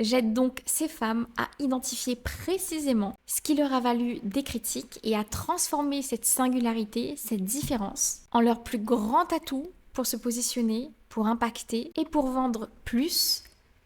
J'aide donc ces femmes à identifier précisément ce qui leur a valu des critiques et à transformer cette singularité, cette différence, en leur plus grand atout pour se positionner, pour impacter et pour vendre plus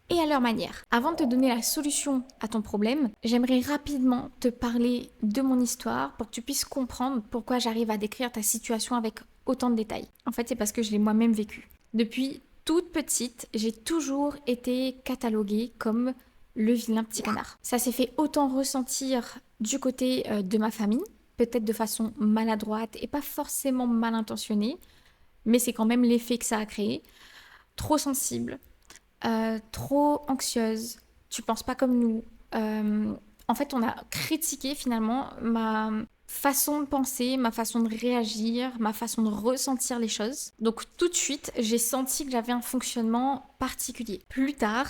et à leur manière. Avant de te donner la solution à ton problème, j'aimerais rapidement te parler de mon histoire pour que tu puisses comprendre pourquoi j'arrive à décrire ta situation avec autant de détails. En fait, c'est parce que je l'ai moi-même vécu. Depuis toute petite, j'ai toujours été cataloguée comme le vilain petit canard. Ça s'est fait autant ressentir du côté de ma famille, peut-être de façon maladroite et pas forcément mal intentionnée, mais c'est quand même l'effet que ça a créé. Trop sensible, trop anxieuse, tu penses pas comme nous. En fait, on a critiqué finalement ma façon de penser, ma façon de réagir, ma façon de ressentir les choses. Donc tout de suite, j'ai senti que j'avais un fonctionnement particulier. Plus tard,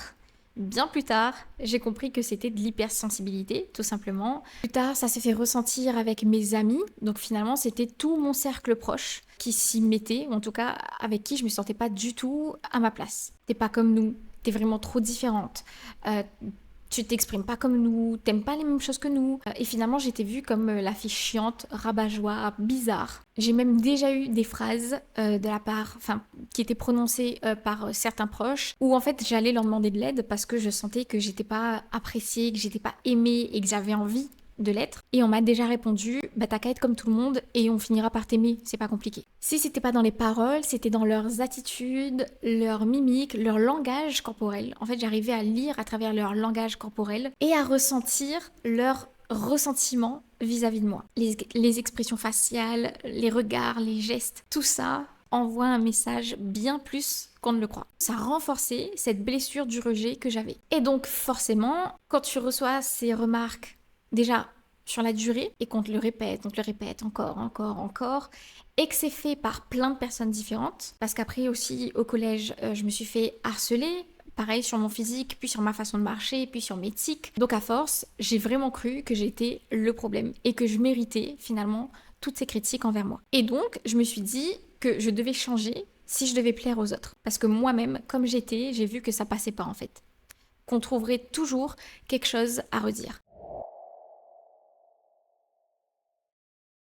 bien plus tard, j'ai compris que c'était de l'hypersensibilité, tout simplement. Plus tard, ça s'est fait ressentir avec mes amis. Donc finalement, c'était tout mon cercle proche qui s'y mettait, ou en tout cas avec qui je me sentais pas du tout à ma place. T'es pas comme nous, t'es vraiment trop différente. Tu t'exprimes pas comme nous, t'aimes pas les mêmes choses que nous. Et finalement, j'étais vue comme la fille chiante, rabat-joie, bizarre. J'ai même déjà eu des phrases de la part, enfin, qui étaient prononcées par certains proches, où en fait, j'allais leur demander de l'aide parce que je sentais que j'étais pas appréciée, que j'étais pas aimée et que j'avais envie de l'être. Et on m'a déjà répondu, bah t'as qu'à être comme tout le monde et on finira par t'aimer, c'est pas compliqué. Si c'était pas dans les paroles, c'était dans leurs attitudes, leur mimique, leur langage corporel. En fait, j'arrivais à lire à travers leur langage corporel et à ressentir leur ressentiment vis-à-vis de moi. Les expressions faciales, les regards, les gestes, tout ça envoie un message bien plus qu'on ne le croit. Ça a renforcé cette blessure du rejet que j'avais. Et donc forcément, quand tu reçois ces remarques déjà sur la durée et qu'on te le répète encore, et que c'est fait par plein de personnes différentes, parce qu'après aussi au collège, je me suis fait harceler, pareil sur mon physique, puis sur ma façon de marcher, puis sur mes tics. Donc à force, j'ai vraiment cru que j'étais le problème et que je méritais finalement toutes ces critiques envers moi. Et donc, je me suis dit que je devais changer si je devais plaire aux autres. Parce que moi-même, comme j'étais, j'ai vu que ça passait pas en fait. Qu'on trouverait toujours quelque chose à redire.